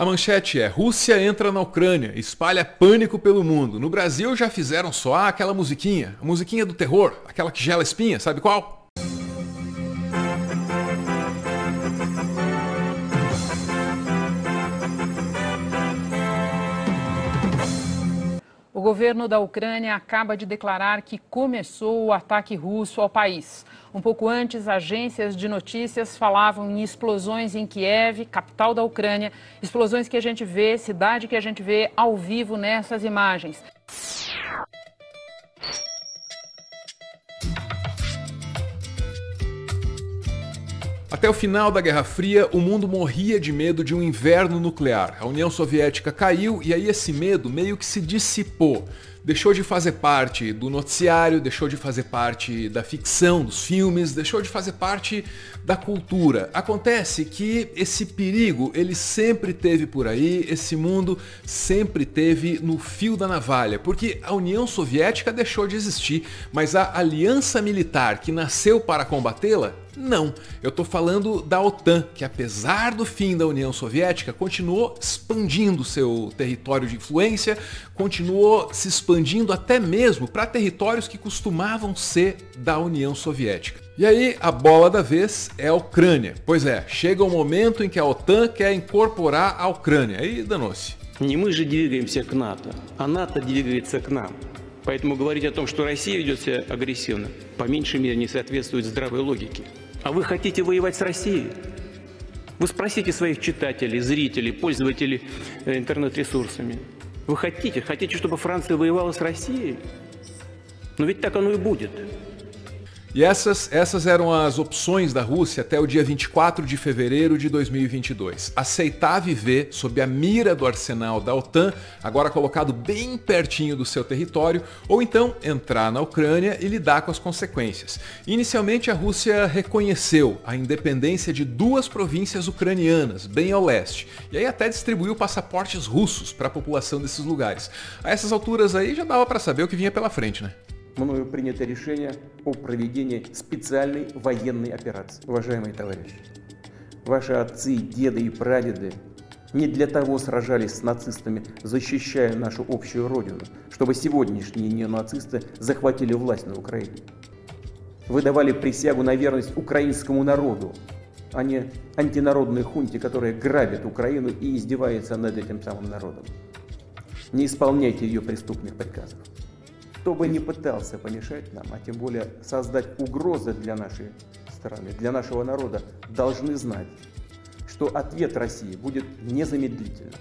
A manchete é: Rússia entra na Ucrânia, espalha pânico pelo mundo. No Brasil já fizeram soar aquela musiquinha, a musiquinha do terror, aquela que gela a espinha, sabe qual? O governo da Ucrânia acaba de declarar que começou o ataque russo ao país. Um pouco antes, agências de notícias falavam em explosões em Kiev, capital da Ucrânia, explosões que a gente vê, cidade que a gente vê ao vivo nessas imagens. Até o final da Guerra Fria, o mundo morria de medo de um inverno nuclear. A União Soviética caiu e aí esse medo meio que se dissipou. Deixou de fazer parte do noticiário, deixou de fazer parte da ficção, dos filmes, deixou de fazer parte da cultura. Acontece que esse perigo, ele sempre teve por aí, esse mundo sempre teve no fio da navalha, porque a União Soviética deixou de existir, mas a aliança militar que nasceu para combatê-la, não. Eu tô falando da OTAN, que apesar do fim da União Soviética, continuou expandindo seu território de influência, continuou se expandindo até mesmo para territórios que costumavam ser da União Soviética. E aí, a bola da vez é a Ucrânia. Pois é, chega um momento em que a OTAN quer incorporar a Ucrânia. Aí danou-se. Не мы же двигаемся к НАТО, а НАТО двигается к нам. Поэтому говорить о том, что Россия ведет себя агрессивно, по меньшей мере не соответствует здравой логике. А вы хотите воевать с Россией? Вы спросите своих читателей, зрителей, пользователей интернет-ресурсами. Вы хотите, чтобы Франция воевала с Россией? Но ведь так оно и будет. E essas eram as opções da Rússia até o dia 24 de fevereiro de 2022. Aceitar viver sob a mira do arsenal da OTAN, agora colocado bem pertinho do seu território, ou então entrar na Ucrânia e lidar com as consequências. Inicialmente, a Rússia reconheceu a independência de duas províncias ucranianas, bem ao leste, e aí até distribuiu passaportes russos para a população desses lugares. A essas alturas aí já dava para saber o que vinha pela frente, né? Мною принято решение о проведении специальной военной операции. Уважаемые товарищи, ваши отцы, деды и прадеды не для того сражались с нацистами, защищая нашу общую родину, чтобы сегодняшние неонацисты захватили власть на Украине. Вы давали присягу на верность украинскому народу, а не антинародной хунте, которая грабит Украину и издевается над этим самым народом. Не исполняйте ее преступных приказов. Кто бы ни пытался помешать нам, а тем более создать угрозы для нашей страны, для нашего народа, должны знать, что ответ России будет незамедлительным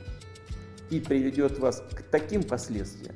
и приведет вас к таким последствиям,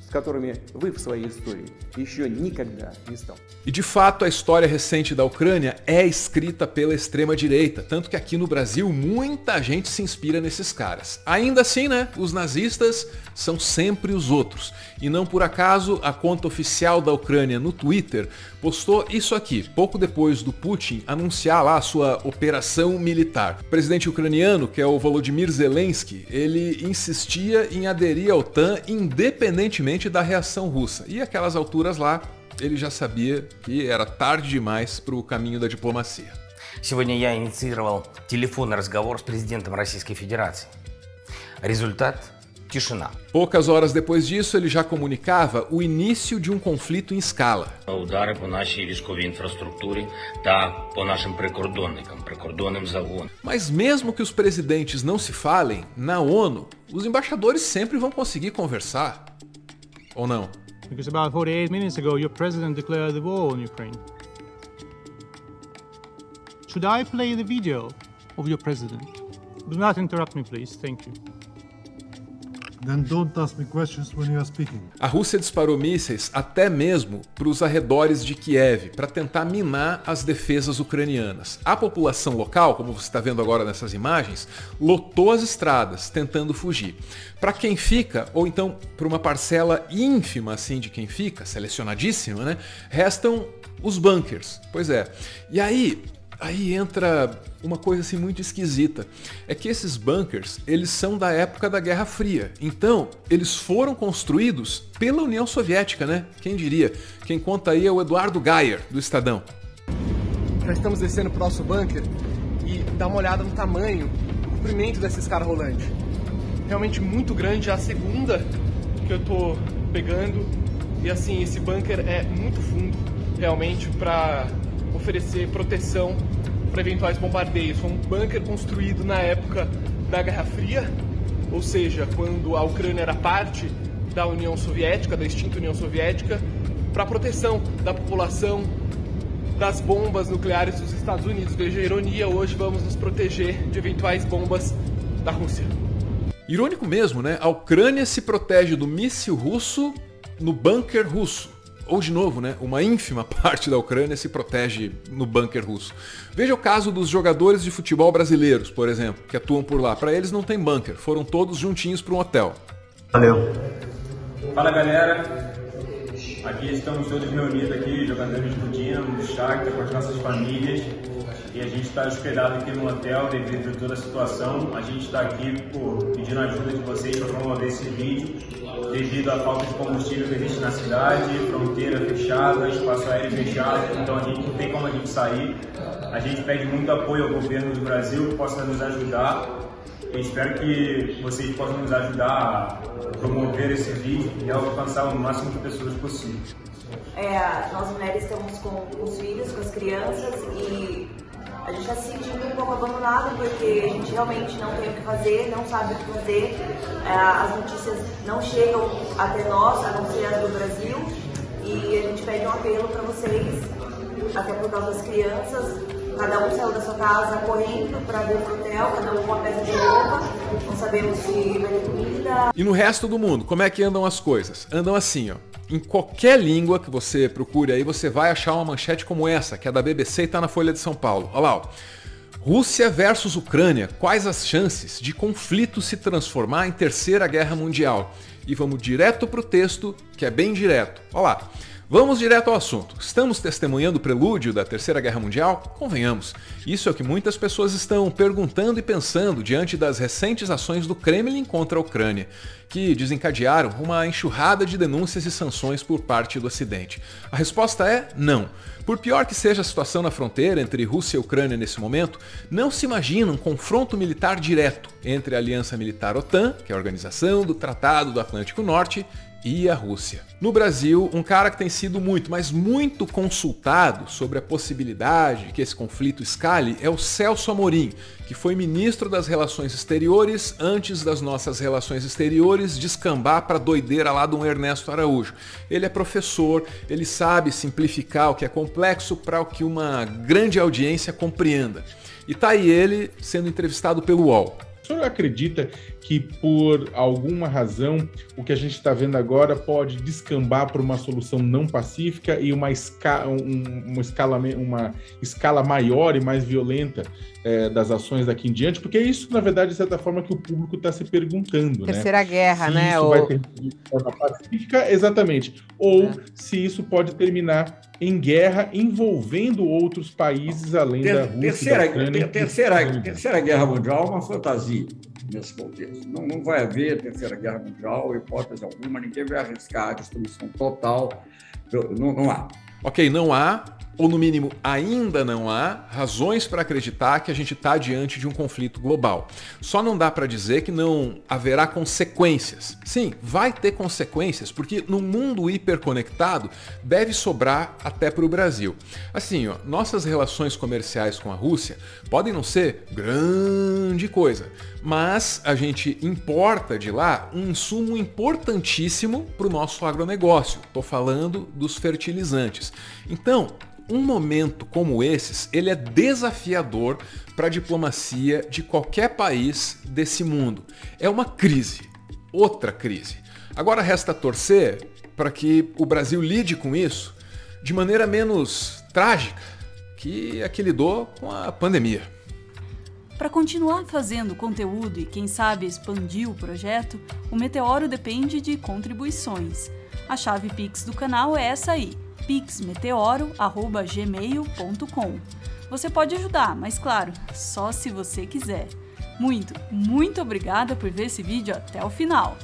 с которыми вы в своей истории еще никогда не сталкивались. E de fato a história recente da Ucrânia é escrita pela extrema-direita, tanto que aqui no Brasil muita gente se inspira nesses caras. Ainda assim, né, os nazistas são sempre os outros. E não por acaso a conta oficial da Ucrânia no Twitter postou isso aqui, pouco depois do Putin anunciar lá a sua operação militar. O presidente ucraniano, que é o Volodymyr Zelensky, ele insistia em aderir à OTAN independentemente da reação russa. E aquelas alturas lá, ele já sabia que era tarde demais para o caminho da diplomacia. Сегодня я инициировал телефонный разговор с президентом Российской Федерации. Результат – тишина. Poucas horas depois disso, ele já comunicava o início de um conflito em escala. Удари по нашій військовій інфраструктурі та по нашим прикордонникам, прикордонним загонам. Mas mesmo que os presidentes não se falem, na ONU, os embaixadores sempre vão conseguir conversar. Ou não? Because about 48 minutes ago, your president declared the war on Ukraine. Should I play the video of your president? Do not interrupt me, please. Thank you. Then don't ask me questions when you are speaking. A Rússia disparou mísseis até mesmo para os arredores de Kiev, para tentar minar as defesas ucranianas. A população local, como você está vendo agora nessas imagens, lotou as estradas, tentando fugir. Para quem fica, ou então para uma parcela ínfima assim de quem fica, selecionadíssima, né, restam os bunkers. Pois é. E aí entra uma coisa assim muito esquisita. É que esses bunkers, eles são da época da Guerra Fria. Então, eles foram construídos pela União Soviética, né? Quem diria? Quem conta aí é o Eduardo Geyer, do Estadão. Já estamos descendo pro nosso bunker e dá uma olhada no tamanho, o comprimento dessa escada rolante. realmente muito grande, é a segunda que eu tô pegando. E assim, esse bunker é muito fundo, realmente, para oferecer proteção para eventuais bombardeios. Foi um bunker construído na época da Guerra Fria, ou seja, quando a Ucrânia era parte da União Soviética, da extinta União Soviética, para proteção da população das bombas nucleares dos Estados Unidos. Veja a ironia, hoje vamos nos proteger de eventuais bombas da Rússia. Irônico mesmo, né? A Ucrânia se protege do míssil russo no bunker russo. Ou, de novo, né? Uma ínfima parte da Ucrânia se protege no bunker russo. Veja o caso dos jogadores de futebol brasileiros, por exemplo, que atuam por lá. Para eles não tem bunker, foram todos juntinhos para um hotel. Valeu. Fala, galera. Aqui estamos todos reunidos aqui, jogadores do Dinamo, do Shakhtar, com as nossas famílias. E a gente está hospedado aqui no hotel devido a toda a situação. A gente está aqui pedindo a ajuda de vocês para promover esse vídeo, devido à falta de combustível que existe na cidade, fronteira fechada, espaço aéreo fechado, então a gente não tem como a gente sair. A gente pede muito apoio ao governo do Brasil que possa nos ajudar. Eu espero que vocês possam nos ajudar a promover esse vídeo e alcançar o máximo de pessoas possível. Nós mulheres estamos com os filhos, com as crianças, e a gente está se sentindo um pouco abandonado porque a gente realmente não tem o que fazer, não sabe o que fazer. As notícias não chegam até nós, a não ser as do Brasil, e a gente pede um apelo para vocês, até por causa das crianças. Cada um saiu da sua casa correndo para ver o hotel, cada um com uma peça de roupa, não sabemos se vai ter comida. E no resto do mundo, como é que andam as coisas? Andam assim, ó. Em qualquer língua que você procure aí, você vai achar uma manchete como essa, que é da BBC e está na Folha de São Paulo. Olha lá, ó. Rússia versus Ucrânia. Quais as chances de conflito se transformar em Terceira Guerra Mundial? E vamos direto para o texto, que é bem direto. Olha lá. Vamos direto ao assunto. Estamos testemunhando o prelúdio da Terceira Guerra Mundial? Convenhamos. Isso é o que muitas pessoas estão perguntando e pensando diante das recentes ações do Kremlin contra a Ucrânia, que desencadearam uma enxurrada de denúncias e sanções por parte do Ocidente. A resposta é não. Por pior que seja a situação na fronteira entre Rússia e Ucrânia nesse momento, não se imagina um confronto militar direto entre a Aliança Militar OTAN, que é a organização do Tratado do Atlântico Norte, e a Rússia. No Brasil, um cara que tem sido muito, mas muito consultado sobre a possibilidade de que esse conflito escale é o Celso Amorim, que foi ministro das Relações Exteriores antes das nossas relações exteriores descambar para a doideira lá de um Ernesto Araújo. Ele é professor, ele sabe simplificar o que é complexo para o que uma grande audiência compreenda. E tá aí ele sendo entrevistado pelo UOL. O senhor acredita que, por alguma razão, o que a gente está vendo agora pode descambar para uma solução não pacífica e uma escala maior e mais violenta das ações daqui em diante? Porque é isso, na verdade, de certa forma, que o público está se perguntando. Terceira guerra, né? Isso vai ter de forma pacífica, exatamente. Ou se isso pode terminar em guerra envolvendo outros países além da Rússia, da Ucrânia. Terceira Guerra Mundial é uma fantasia nesse contexto. Não vai haver Terceira Guerra Mundial, hipótese alguma, ninguém vai arriscar a destruição total. Não há. Ok, não há, ou no mínimo ainda não há, razões para acreditar que a gente está diante de um conflito global. Só não dá para dizer que não haverá consequências. Sim, vai ter consequências, porque no mundo hiperconectado deve sobrar até para o Brasil. Assim, ó, nossas relações comerciais com a Rússia podem não ser grande coisa, mas a gente importa de lá um insumo importantíssimo para o nosso agronegócio. Estou falando dos fertilizantes. Então, um momento como esses, ele é desafiador para a diplomacia de qualquer país desse mundo. É uma crise, outra crise. Agora resta torcer para que o Brasil lide com isso de maneira menos trágica que a que lidou com a pandemia. Para continuar fazendo conteúdo e, quem sabe, expandir o projeto, o Meteoro depende de contribuições. A chave Pix do canal é essa aí, pixmeteoro@gmail.com. Você pode ajudar, mas claro, só se você quiser. Muito obrigada por ver esse vídeo até o final.